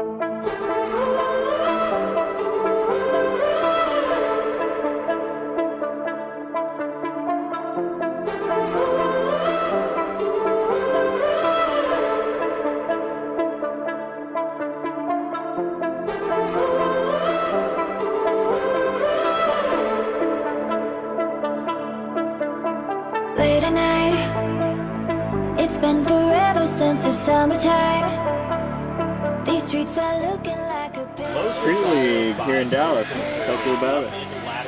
Late at night, it's been forever since the summertime. These streets are looking like a Street League here in Dallas. Tell us a little about it.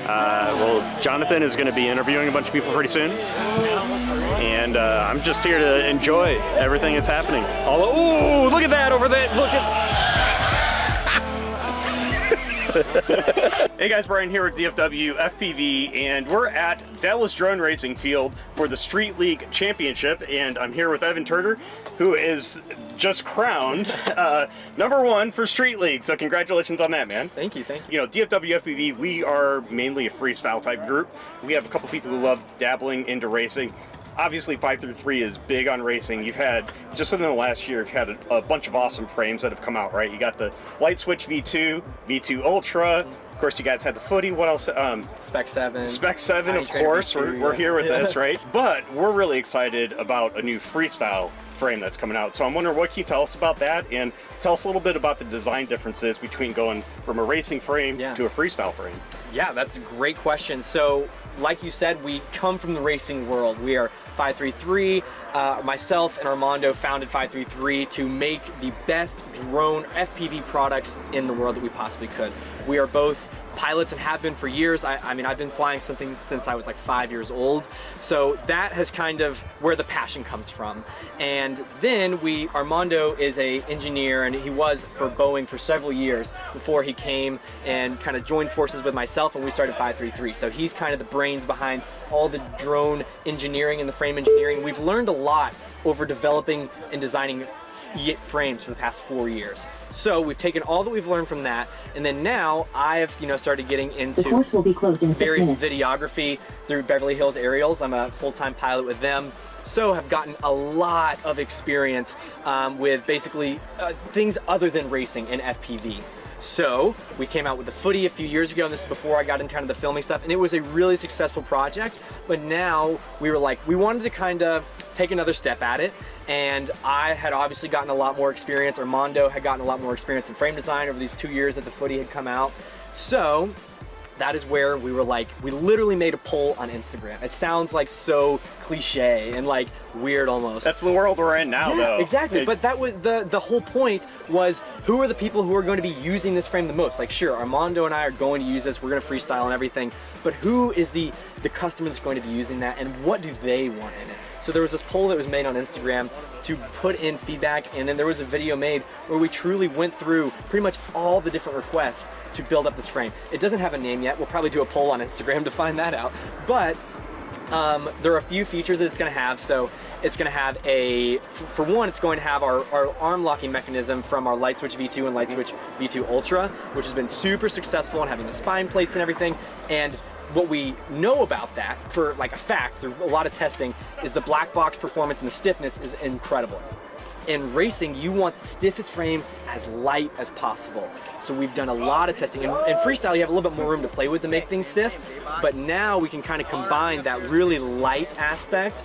Well, Jonathan is going to be interviewing a bunch of people pretty soon, and I'm just here to enjoy everything that's happening. Ooh, look at that over there! Look at. Hey guys, Brian here with DFWFPV, and we're at Dallas Drone Racing Field for the Street League Championship, and I'm here with Evan Turner, who is just crowned #1 for Street League. So congratulations on that, man. Thank you, thank you. You know, DFWFPV, we are mainly a freestyle type group. We have a couple people who love dabbling into racing. Obviously, 533 is big on racing. You've had, just within the last year, you've had a bunch of awesome frames that have come out, right? You got the Light Switch V2, V2 Ultra. Of course, you guys had the footy. What else? Spec 7. Spec 7, of course. We're here with this, right? But we're really excited about a new freestyle frame that's coming out. So I'm wondering, what can you tell us about that? And tell us a little bit about the design differences between going from a racing frame to a freestyle frame. Yeah, that's a great question. So, like you said, we come from the racing world. We are 533. Myself and Armando founded 533 to make the best drone FPV products in the world that we possibly could. We are both pilots and have been for years. I mean, I've been flying something since I was like 5 years old. So that has kind of where the passion comes from. And then Armando is an engineer, and he was for Boeing for several years before he came and kind of joined forces with myself, and we started 533. So he's kind of the brains behind all the drone engineering and the frame engineering. We've learned a lot over developing and designing frames for the past 4 years. So we've taken all that we've learned from that, and then now I've started getting into various videography through Beverly Hills Aerials. I'm a full-time pilot with them, so have gotten a lot of experience with basically things other than racing and FPV. So we came out with the footy a few years ago, and this is before I got into kind of the filming stuff, and it was a really successful project. But now we were like, we wanted to kind of take another step at it. And I had obviously gotten a lot more experience. Armando had gotten a lot more experience in frame design over these 2 years that the footy had come out. So that is where we were like, we literally made a poll on Instagram. It sounds like so cliche and like weird almost. That's the world we're in now, though. Exactly, but that was the whole point, was who are the people who are going to be using this frame the most? Like, sure, Armando and I are going to use this, we're going to freestyle and everything, but who is the customer that's going to be using that, and what do they want in it? So there was this poll that was made on Instagram to put in feedback, and then there was a video made where we truly went through pretty much all the different requests to build up this frame. It doesn't have a name yet. We'll probably do a poll on Instagram to find that out. But there are a few features that it's going to have. So it's going to have for one, it's going to have our arm locking mechanism from our Light Switch V2 and Light Switch V2 Ultra, which has been super successful in having the spine plates and everything. And what we know about that, for like a fact, through a lot of testing, is the black box performance and the stiffness is incredible. In racing, you want the stiffest frame as light as possible. So we've done a lot of testing. In freestyle, you have a little bit more room to play with to make things stiff, but now we can kind of combine that really light aspect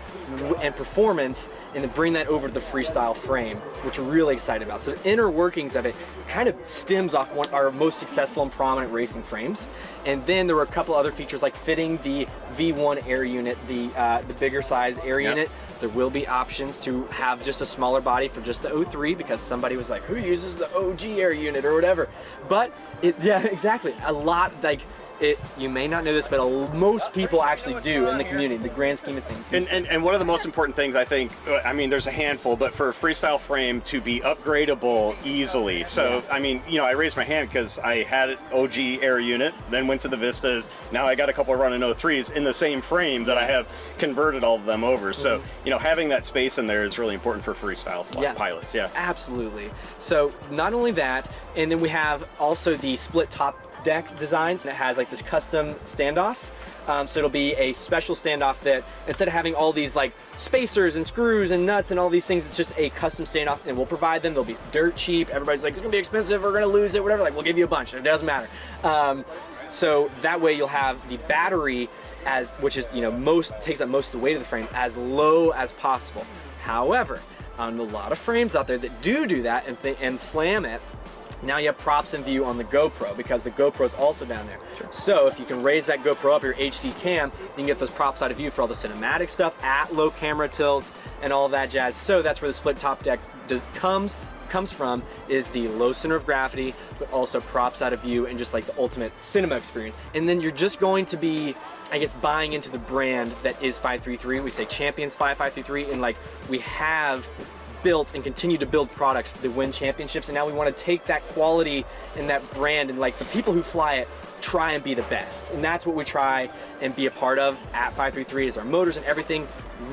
and performance and then bring that over to the freestyle frame, which we're really excited about. So the inner workings of it kind of stems off our most successful and prominent racing frames. And then there were a couple other features like fitting the V1 air unit, the bigger size air unit. There will be options to have just a smaller body for just the O3, because somebody was like, who uses the OG air unit or whatever? But yeah, exactly. A lot, like, you may not know this, but most people actually do in the community, the grand scheme of things. And one of the most important things, I think, I mean, there's a handful, but for a freestyle frame to be upgradable easily. So, I mean, I raised my hand because I had an OG air unit, then went to the Vistas. Now I got a couple of running O3s in the same frame that I have converted all of them over. So, having that space in there is really important for freestyle pilots. Yeah, absolutely. So not only that, and then we have also the split top deck designs that has like this custom standoff So it'll be a special standoff that instead of having all these like spacers and screws and nuts and all these things, it's just a custom standoff, and we'll provide them. They'll be dirt cheap. Everybody's like, it's gonna be expensive, we're gonna lose it, whatever. Like, we'll give you a bunch, it doesn't matter. So that way you'll have the battery, which is, you know, takes up most of the weight of the frame, as low as possible. However, on a lot of frames out there that do that and slam it, now you have props in view on the GoPro, because the GoPro is also down there. Sure. So if you can raise that GoPro up, your HD cam, you can get those props out of view for all the cinematic stuff at low camera tilts and all that jazz. So that's where the split top deck comes from, is the low center of gravity, but also props out of view and just like the ultimate cinema experience. And then you're just going to be, I guess, buying into the brand that is 533. We say champions Fly 533, and like we have built and continue to build products that win championships, and now we want to take that quality and that brand, and like the people who fly it try and be the best, and that's what we try and be a part of at 533, is our motors and everything.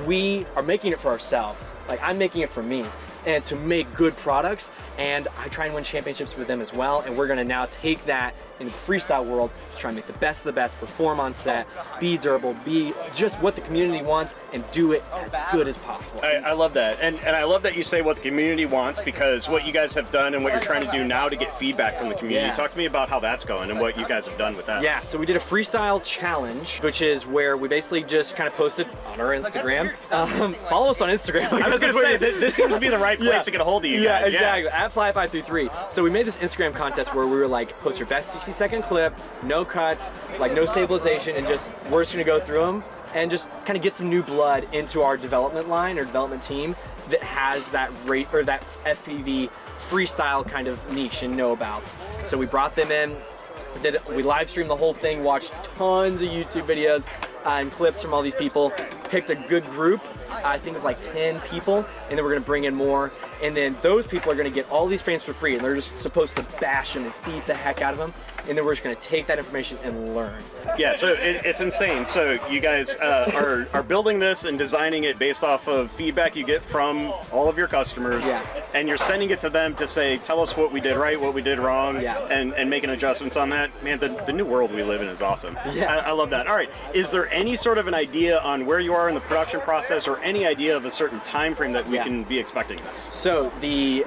We are making it for ourselves. Like, I'm making it for me, and to make good products, and I try and win championships with them as well. And we're gonna now take that into the freestyle world to try and make the best of the best, perform on set, be durable, be just what the community wants, and do it as good as possible. I love that, and I love that you say what the community wants, because what you guys have done and what you're trying to do now to get feedback from the community. Yeah. Talk to me about how that's going and what you guys have done with that. Yeah, so we did a freestyle challenge, which is where we basically just kind of posted on our Instagram. Follow us on Instagram. I was gonna say, this seems to be the right place to get a hold of you guys. Yeah, exactly. At Fly 533. So we made this Instagram contest where we were like, post your best 60-second clip, no cuts, like no stabilization, and just we're just gonna go through them and just kind of get some new blood into our development line or development team that has that that FPV freestyle kind of niche and know-abouts. So we brought them in, we live streamed the whole thing, watched tons of YouTube videos and clips from all these people, picked a good group, I think of like 10 people, and then we're gonna bring in more, and then those people are gonna get all these frames for free, and they're just supposed to bash them and beat the heck out of them, and then we're just gonna take that information and learn. Yeah, so it's insane. So you guys are building this and designing it based off of feedback you get from all of your customers, and you're sending it to them to say, tell us what we did right, what we did wrong, and making adjustments on that. Man, the new world we live in is awesome. Yeah. I love that. All right, is there any sort of an idea on where you are in the production process, or any idea of a certain time frame that we can be expecting this? So we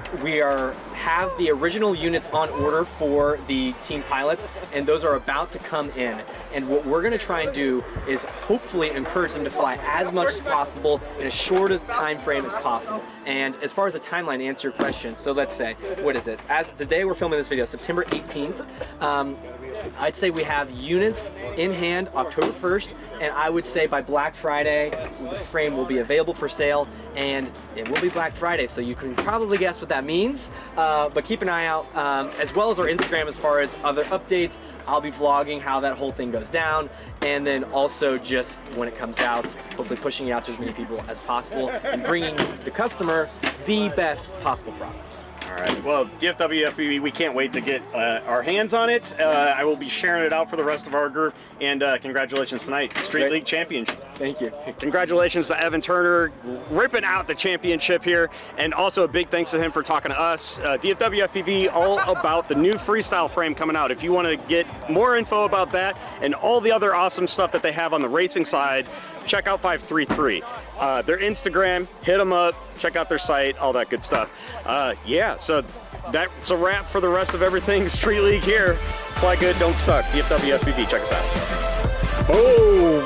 have the original units on order for the team pilots, and those are about to come in. And what we're going to try and do is hopefully encourage them to fly as much as possible in as short a time frame as possible. And as far as the timeline, to answer your question, so let's say, what is it? As the day we're filming this video, September 18th, I'd say we have units in hand October 1st, and I would say by Black Friday, the frame will be available for sale, and it will be Black Friday, so you can probably guess what that means. But keep an eye out, as well as our Instagram as far as other updates. I'll be vlogging how that whole thing goes down, and then also just when it comes out, hopefully pushing it out to as many people as possible and bringing the customer the best possible product. All right, well, DFWFPV, we can't wait to get our hands on it. I will be sharing it out for the rest of our group, and congratulations tonight, Street League Championship. Thank you. Congratulations to Evan Turner, ripping out the championship here, and also a big thanks to him for talking to us. DFWFPV, all about the new freestyle frame coming out. If you want to get more info about that and all the other awesome stuff that they have on the racing side, check out 533. Their Instagram, hit them up, check out their site, all that good stuff. Yeah, so that's a wrap for the rest of everything Street League here. Fly good, don't suck. DFWFPV, check us out. Boom!